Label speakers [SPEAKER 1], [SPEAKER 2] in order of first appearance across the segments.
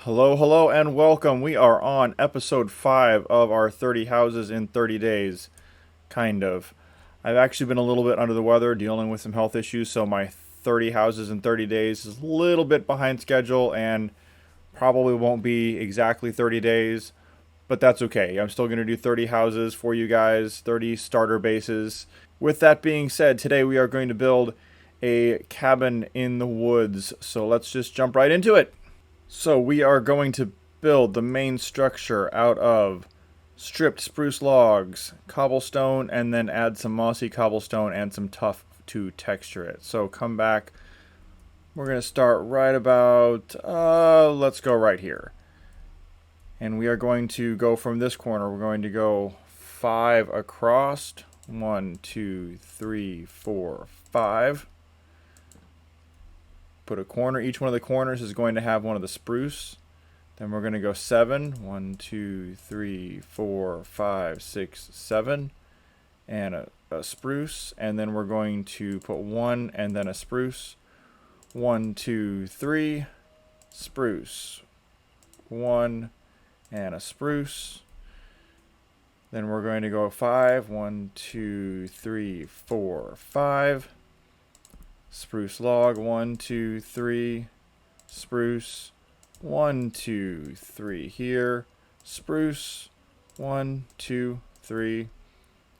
[SPEAKER 1] Hello, hello, and welcome. We are on episode 5 of our 30 houses in 30 days, kind of. I've actually been a little bit under the weather, dealing with some health issues, so my 30 houses in 30 days is a little bit behind schedule and probably won't be exactly 30 days, but that's okay. I'm still going to do 30 houses for you guys, 30 starter bases. With that being said, today we are going to build a cabin in the woods, so let's just jump right into it. So we are going to build the main structure out of stripped spruce logs, cobblestone, and then add some mossy cobblestone and some tuff to texture it. So come back. We're going to start right about, let's go right here. And we are going to go from this corner. We're going to go 5 across. 1, 2, 3, 4, 5. Put a corner. Each one of the corners is going to have one of the spruce. Then we're going to go 7. 1, 2, 3, 4, 5, 6, 7. And a spruce. And then we're going to put 1 and then a spruce. 1, 2, 3. Spruce. 1 and a spruce. Then we're going to go 5. 1, 2, 3, 4, 5. Spruce log, 1, 2, 3, spruce, 1, 2, 3 here, spruce, 1, 2, 3,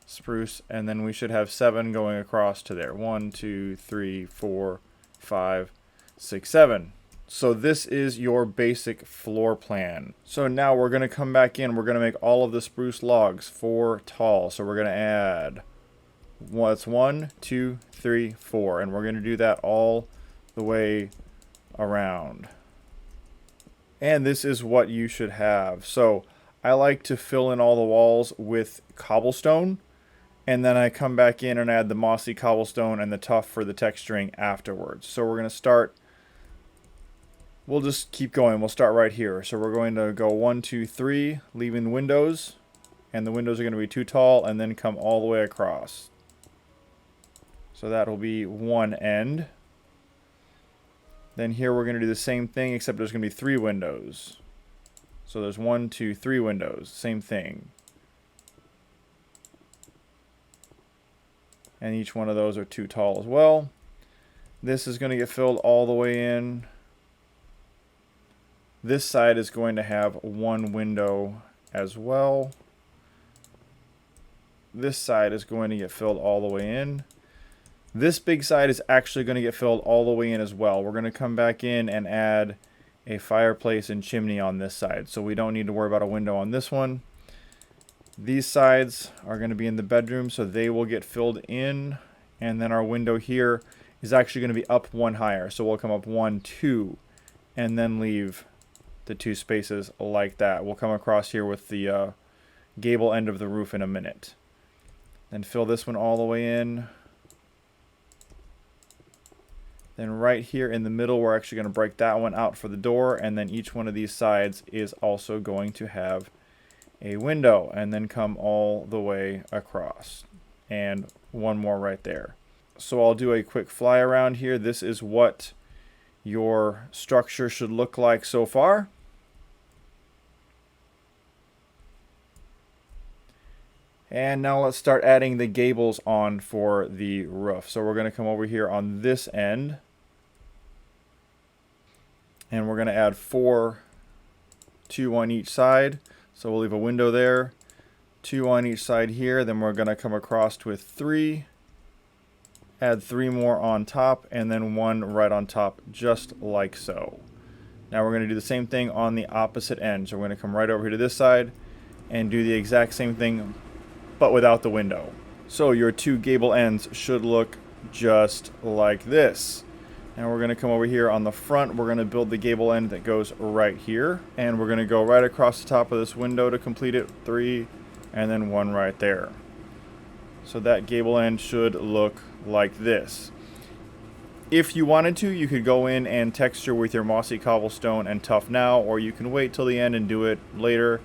[SPEAKER 1] spruce, and then we should have 7 going across to there. 1, 2, 3, 4, 5, 6, 7. So this is your basic floor plan. So now we're going to come back in. We're going to make all of the spruce logs 4 tall. So we're going to add, it's 1, 2, 3, 4, and we're going to do that all the way around. And this is what you should have. So I like to fill in all the walls with cobblestone, and then I come back in and add the mossy cobblestone and the tuff for the texturing afterwards. So we're going to start, we'll just keep going. We'll start right here. So we're going to go 1, 2, 3, leaving windows, and the windows are going to be too tall, and then come all the way across. So that'll be one end. Then here we're going to do the same thing, except there's going to be 3 windows. So there's 1, 2, 3 windows. Same thing. And each one of those are too tall as well. This is going to get filled all the way in. This side is going to have 1 window as well. This side is going to get filled all the way in. This big side is actually going to get filled all the way in as well. We're going to come back in and add a fireplace and chimney on this side. So we don't need to worry about a window on this one. These sides are going to be in the bedroom, so they will get filled in. And then our window here is actually going to be up 1 higher. So we'll come up 1, 2, and then leave the 2 spaces like that. We'll come across here with the gable end of the roof in a minute. Then fill this one all the way in. Then right here in the middle, we're actually going to break that one out for the door. And then each one of these sides is also going to have a window. And then come all the way across. And one more right there. So I'll do a quick fly around here. This is what your structure should look like so far. And now let's start adding the gables on for the roof. So we're going to come over here on this end. And we're going to add 4, 2 on each side. So we'll leave a window there, 2 on each side here. Then we're going to come across with 3, add 3 more on top, and then 1 right on top, just like so. Now we're going to do the same thing on the opposite end. So we're going to come right over here to this side and do the exact same thing, but without the window. So your 2 gable ends should look just like this. Now we're going to come over here on the front. We're going to build the gable end that goes right here. And we're going to go right across the top of this window to complete it. 3, and then 1 right there. So that gable end should look like this. If you wanted to, you could go in and texture with your mossy cobblestone and tuff now, or you can wait till the end and do it later.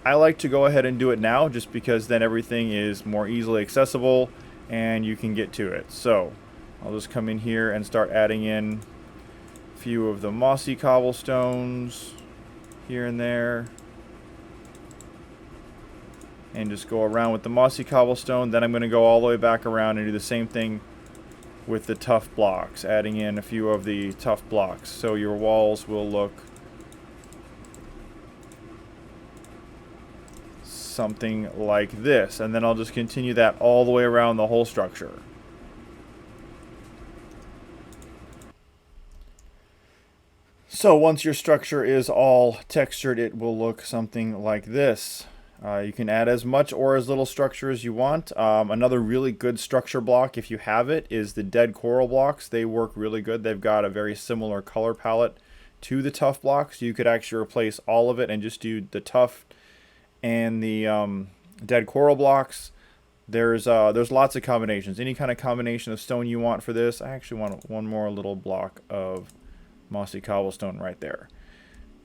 [SPEAKER 1] I like to go ahead and do it now just because then everything is more easily accessible and you can get to it. So I'll just come in here and start adding in a few of the mossy cobblestones. here and there. And just go around with the mossy cobblestone. Then I'm going to go all the way back around and do the same thing with the tough blocks, adding in a few of the tough blocks. So your walls will look something like this. And then I'll just continue that all the way around the whole structure. So once your structure is all textured, it will look something like this. You can add as much or as little structure as you want. Another really good structure block, if you have it, is the dead coral blocks. They work really good. They've got a very similar color palette to the tough blocks. You could actually replace all of it and just do the tough and the dead coral blocks. There's lots of combinations. Any kind of combination of stone you want for this. I actually want one more little block of mossy cobblestone right there.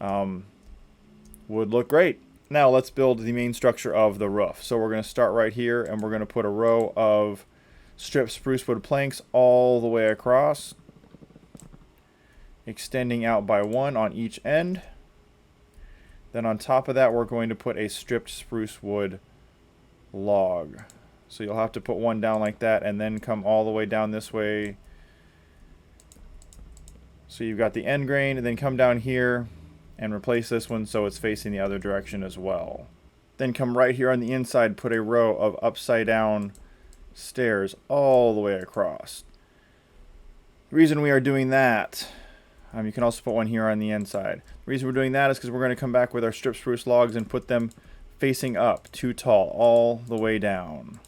[SPEAKER 1] Would look great. Now let's build the main structure of the roof. So we're going to start right here, and we're going to put a row of stripped spruce wood planks all the way across, extending out by one on each end. Then on top of that, we're going to put a stripped spruce wood log. So you'll have to put one down like that and then come all the way down this way. So you've got the end grain, and then come down here and replace this one so it's facing the other direction as well. Then come right here on the inside, put a row of upside down stairs all the way across. The reason we are doing that, you can also put one here on the inside. The reason we're doing that is because we're going to come back with our strip spruce logs and put them facing up, too tall, all the way down.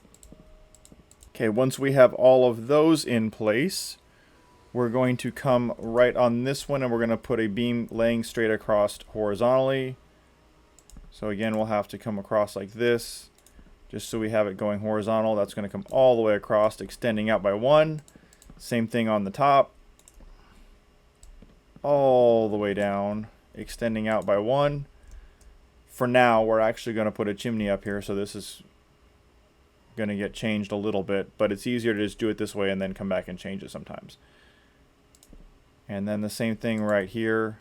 [SPEAKER 1] Okay, once we have all of those in place, we're going to come right on this one, and we're going to put a beam laying straight across horizontally. So again, we'll have to come across like this, just so we have it going horizontal. That's going to come all the way across, extending out by one. Same thing on the top. All the way down, extending out by one. For now, we're actually going to put a chimney up here, so this is going to get changed a little bit, but it's easier to just do it this way and then come back and change it sometimes. And then the same thing right here,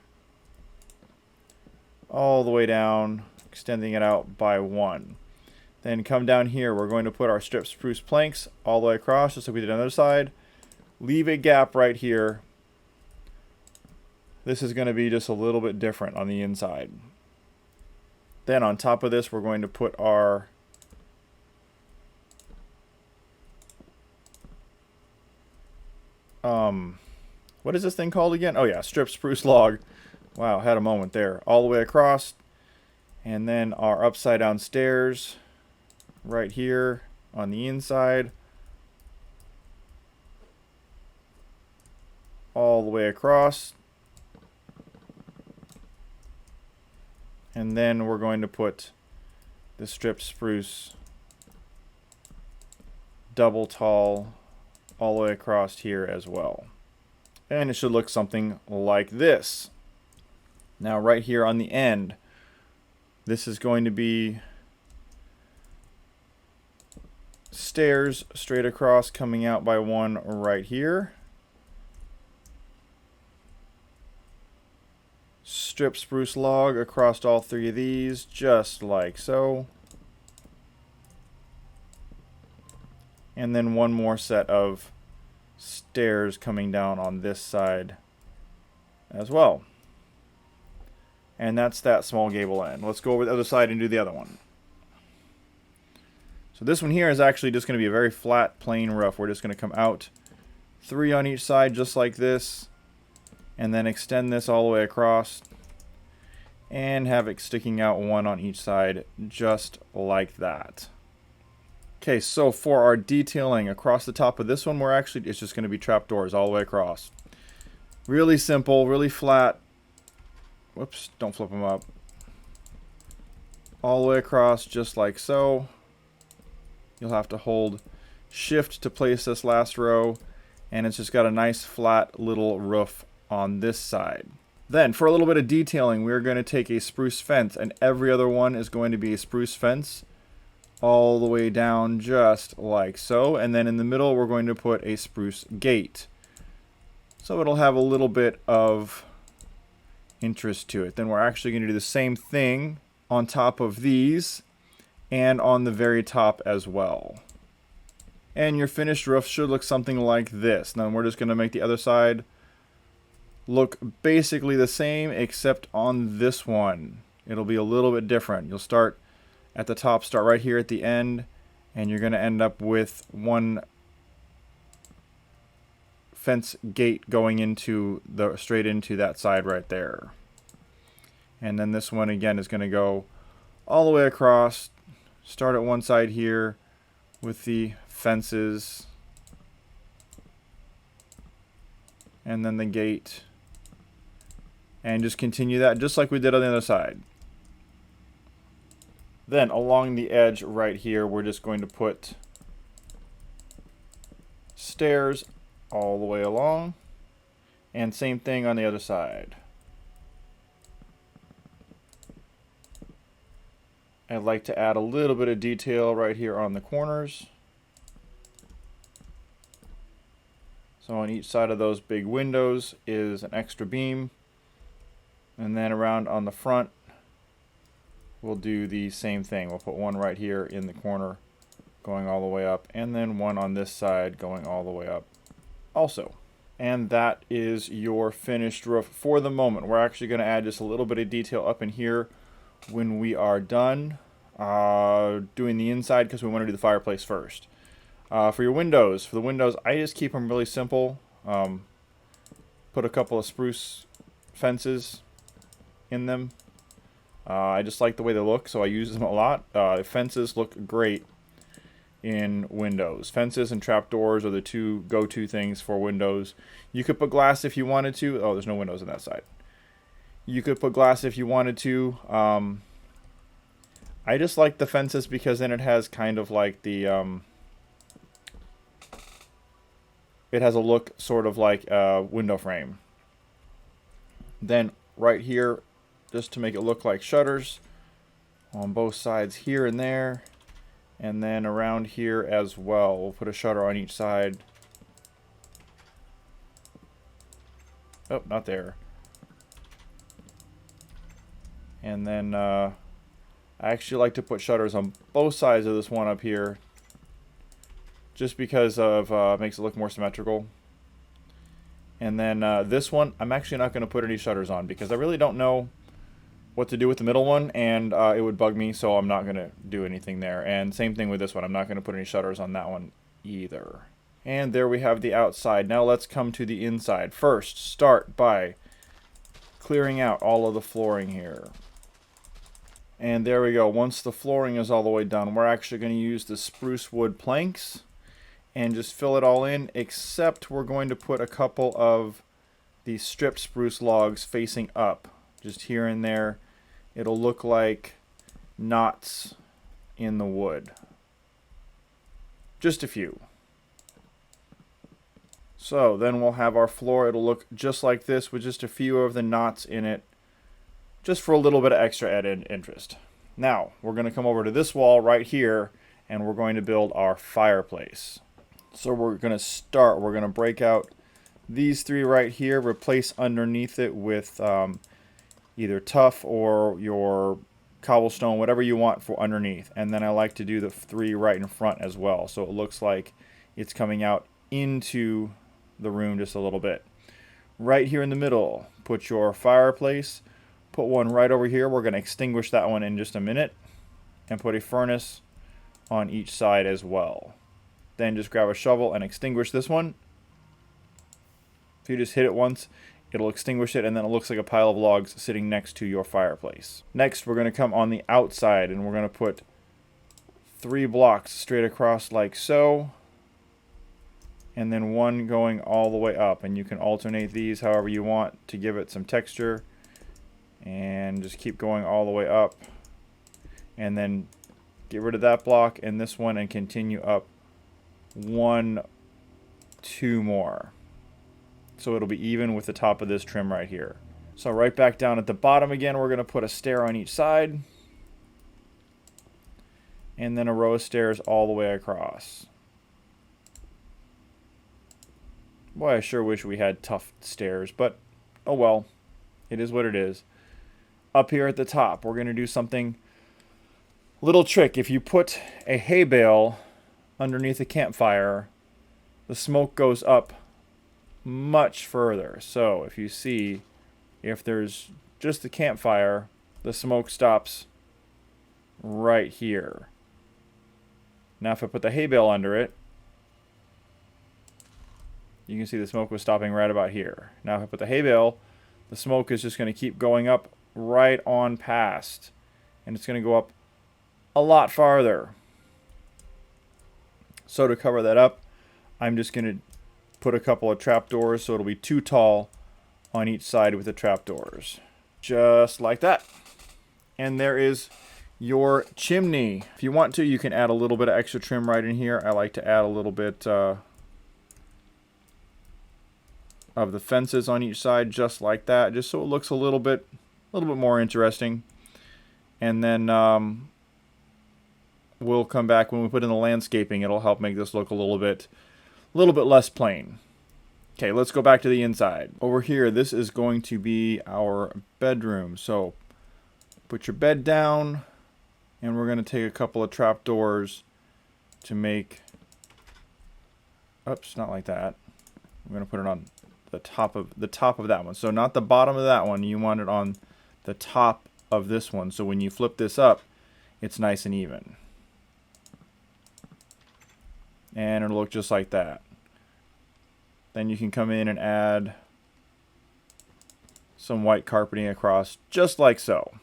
[SPEAKER 1] all the way down, extending it out by one. Then come down here, we're going to put our stripped spruce planks all the way across, just like we did on the other side. Leave a gap right here. This is going to be just a little bit different on the inside. Then on top of this, we're going to put our what is this thing called again? Oh yeah, stripped spruce log. Wow, had a moment there. All the way across. And then our upside down stairs right here on the inside. All the way across. And then we're going to put the stripped spruce double tall all the way across here as well. And it should look something like this. Now right here on the end, this is going to be stairs straight across, coming out by one right here. Strip spruce log across all three of these, just like so. And then one more set of stairs coming down on this side as well. And that's that small gable end. Let's go over the other side and do the other one. So this one here is actually just going to be a very flat, plain roof. We're just going to come out 3 on each side, just like this, and then extend this all the way across and have it sticking out 1 on each side, just like that. Okay, so for our detailing across the top of this one, it's just going to be trapdoors all the way across. Really simple, really flat. Whoops, don't flip them up. All the way across, just like so. You'll have to hold shift to place this last row, and it's just got a nice flat little roof on this side. Then for a little bit of detailing, we're going to take a spruce fence, and every other one is going to be a spruce fence all the way down, just like so. And then in the middle, we're going to put a spruce gate. So it'll have a little bit of interest to it. Then we're actually going to do the same thing on top of these and on the very top as well. And your finished roof should look something like this. Now we're just going to make the other side look basically the same, except on this one it'll be a little bit different. You'll start at the top, start right here at the end, and you're going to end up with one fence gate going into the straight into that side right there. And then this one again is going to go all the way across, start at one side here with the fences, and then the gate, and just continue that just like we did on the other side. Then along the edge right here, we're just going to put stairs all the way along, and same thing on the other side. I'd like to add a little bit of detail right here on the corners. So on each side of those big windows is an extra beam, and then around on the front we'll do the same thing. We'll put one right here in the corner going all the way up, and then one on this side going all the way up also. And that is your finished roof for the moment. We're actually going to add just a little bit of detail up in here when we are done doing the inside, because we want to do the fireplace first. For your windows, I just keep them really simple. Put a couple of spruce fences in them. I just like the way they look, so I use them a lot. Fences look great in windows. Fences and trapdoors are the two go-to things for windows. You could put glass if you wanted to. Oh, there's no windows on that side. You could put glass if you wanted to. I just like the fences because then it has kind of like the it has a look sort of like a window frame. Then right here, just to make it look like shutters on both sides here and there, and then around here as well. We'll put a shutter on each side. Oh, not there. And then I actually like to put shutters on both sides of this one up here, just because of makes it look more symmetrical. And then this one, I'm actually not going to put any shutters on because I really don't know what to do with the middle one, and it would bug me, so I'm not going to do anything there. And same thing with this one. I'm not going to put any shutters on that one either. And there we have the outside. Now let's come to the inside. First, start by clearing out all of the flooring here. And there we go. Once the flooring is all the way done, we're actually going to use the spruce wood planks and just fill it all in, except we're going to put a couple of these stripped spruce logs facing up, just here and there. It'll look like knots in the wood. Just a few. So then we'll have our floor. It'll look just like this with just a few of the knots in it, just for a little bit of extra added interest. Now we're going to come over to this wall right here, and we're going to build our fireplace. So we're going to break out these three right here, replace underneath it with either tuff or your cobblestone, whatever you want for underneath. And then I like to do the three right in front as well, so it looks like it's coming out into the room just a little bit. Right here in the middle, put your fireplace. Put one right over here. We're going to extinguish that one in just a minute, and put a furnace on each side as well. Then just grab a shovel and extinguish this one. If you just hit it once, it'll extinguish it, and then it looks like a pile of logs sitting next to your fireplace. Next, we're going to come on the outside, and we're going to put 3 blocks straight across like so, and then one going all the way up. And you can alternate these however you want to give it some texture, and just keep going all the way up, and then get rid of that block and this one, and continue up 1, 2 more. So it'll be even with the top of this trim right here. So right back down at the bottom again, we're going to put a stair on each side, and then a row of stairs all the way across. Boy, I sure wish we had tough stairs, but oh well. It is what it is. Up here at the top, we're going to do something, little trick. If you put a hay bale underneath a campfire, the smoke goes up much further. So if you see, if there's just the campfire, the smoke stops right here. Now if I put the hay bale under it, you can see the smoke was stopping right about here. Now if I put the hay bale, the smoke is just going to keep going up right on past. And it's going to go up a lot farther. So to cover that up, I'm just going to put a couple of trapdoors so it'll be too tall on each side with the trapdoors. Just like that. And there is your chimney. If you want to, you can add a little bit of extra trim right in here. I like to add a little bit of the fences on each side, just like that, just so it looks a little bit more interesting. And then we'll come back when we put in the landscaping. It'll help make this look a little bit less plain. Okay, let's go back to the inside. Over here, this is going to be our bedroom. So put your bed down, and we're going to take a couple of trapdoors to make, oops, not like that. We're going to put it on the top of that one. So not the bottom of that one. You want it on the top of this one. So when you flip this up, it's nice and even. And it'll look just like that. Then you can come in and add some white carpeting across, just like so.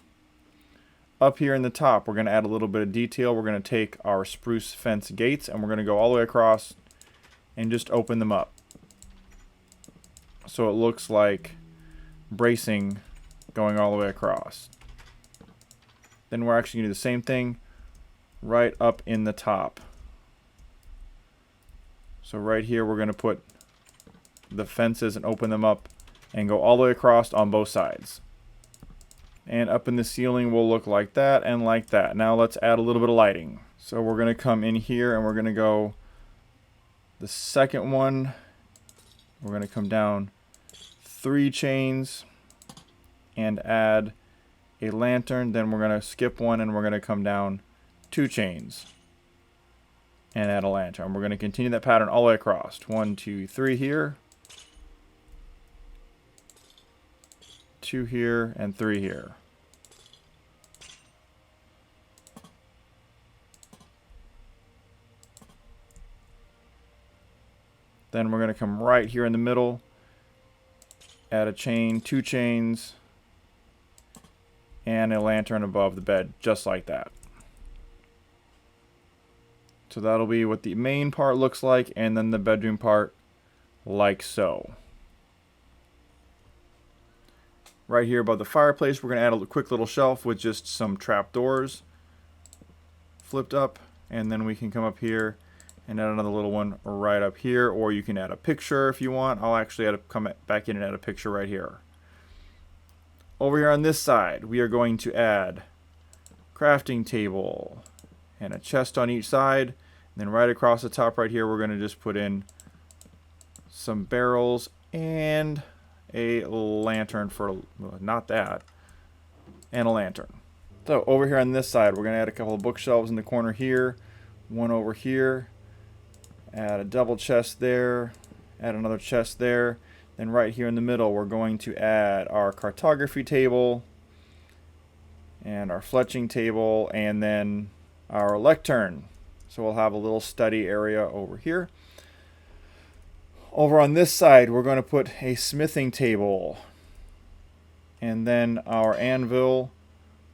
[SPEAKER 1] Up here in the top, we're going to add a little bit of detail. We're going to take our spruce fence gates and we're going to go all the way across and just open them up. So it looks like bracing going all the way across. Then we're actually going to do the same thing right up in the top. So right here we're going to put the fences and open them up and go all the way across on both sides. And up in the ceiling will look like that and like that. Now let's add a little bit of lighting. So we're going to come in here and we're going to go the second one. We're going to come down 3 chains and add a lantern. Then we're going to skip one and we're going to come down 2 chains and add a lantern. We're going to continue that pattern all the way across. 1, 2, 3 here, 2 here, and 3 here. Then we're going to come right here in the middle, add a chain, 2 chains, and a lantern above the bed, just like that. So that'll be what the main part looks like, and then the bedroom part like so. Right here above the fireplace, we're going to add a quick little shelf with just some trapdoors flipped up, and then we can come up here and add another little one right up here, or you can add a picture if you want. I'll actually come back in and add a picture right here. Over here on this side, we are going to add crafting table and a chest on each side. And then right across the top right here, we're going to just put in some barrels and a lantern for, well, not that, and a lantern. So over here on this side, we're going to add a couple of bookshelves in the corner here, one over here, add a double chest there, add another chest there. Then right here in the middle, we're going to add our cartography table and our fletching table, and then our lectern. So we'll have a little study area over here. Over on this side, we're going to put a smithing table, and then our anvil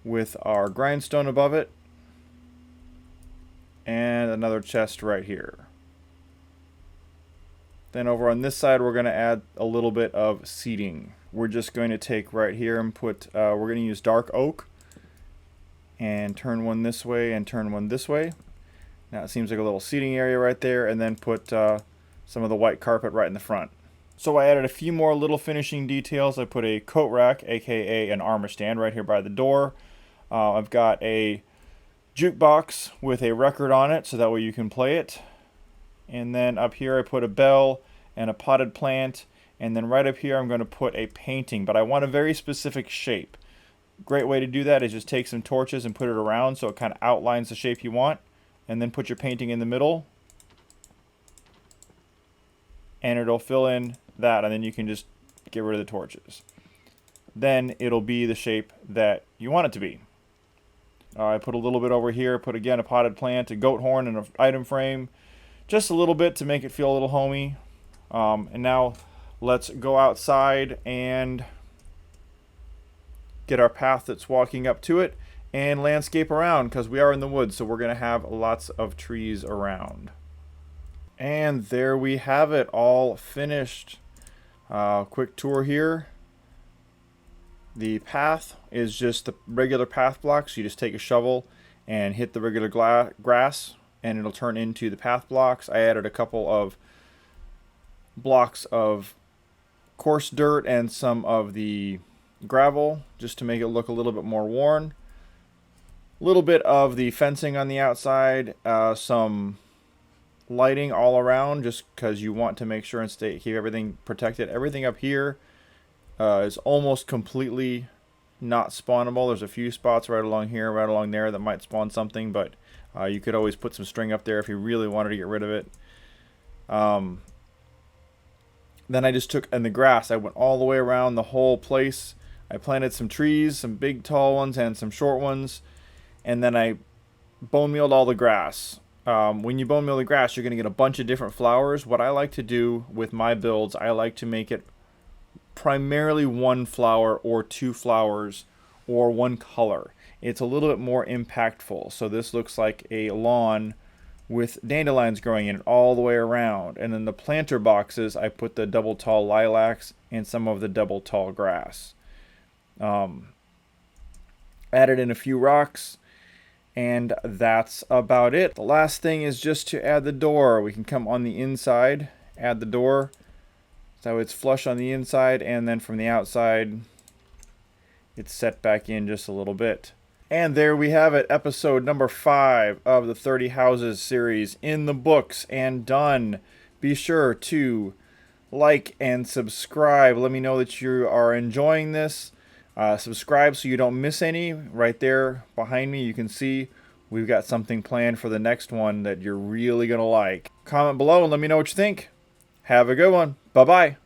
[SPEAKER 1] with our grindstone above it, and another chest right here. Then over on this side, we're going to add a little bit of seating. We're just going to take right here and put, we're going to use dark oak and turn one this way and turn one this way. Now it seems like a little seating area right there, and then put some of the white carpet right in the front. So I added a few more little finishing details. I put a coat rack, aka an armor stand, right here by the door. I've got a jukebox with a record on it, so that way you can play it. And then up here I put a bell and a potted plant And then right up here, I'm going to put a painting, but I want a very specific shape. Great way to do that is just take some torches and put it around so it kind of outlines the shape you want. And then put your painting in the middle. And it'll fill in that, and then you can just get rid of the torches. Then it'll be the shape that you want it to be. I put a little bit over here, put again a potted plant, a goat horn, and an item frame. Just a little bit to make it feel a little homey. And now let's go outside and get our path that's walking up to it and landscape around, because we are in the woods, so we're going to have lots of trees around. And there we have it, all finished. Quick tour here. The path is just the regular path blocks. You just take a shovel and hit the regular grass and it'll turn into the path blocks. I added a couple of blocks of coarse dirt and some of the gravel just to make it look a little bit more worn. A little bit of the fencing on the outside, some lighting all around just because you want to make sure and keep everything protected. Everything up here is almost completely not spawnable. There's a few spots right along here, right along there that might spawn something, but you could always put some string up there if you really wanted to get rid of it. Then I just took in the grass. I went all the way around the whole place. I planted some trees, some big tall ones and some short ones, and then I bone mealed all the grass. When you bone meal the grass, you're going to get a bunch of different flowers. What I like to do with my builds, I like to make it primarily one flower or two flowers or one color. It's a little bit more impactful. So this looks like a lawn with dandelions growing in it all the way around. And in the planter boxes, I put the double tall lilacs and some of the double tall grass. Added in a few rocks. And that's about it. The last thing is just to add the door. We can come on the inside, add the door. So it's flush on the inside, and then from the outside, it's set back in just a little bit. And there we have it, episode number 5 of the 30 Houses series in the books and done. Be sure to like and subscribe. Let me know that you are enjoying this. Subscribe so you don't miss any. Right there behind me, you can see we've got something planned for the next one that you're really going to like. Comment below and let me know what you think. Have a good one. Bye-bye.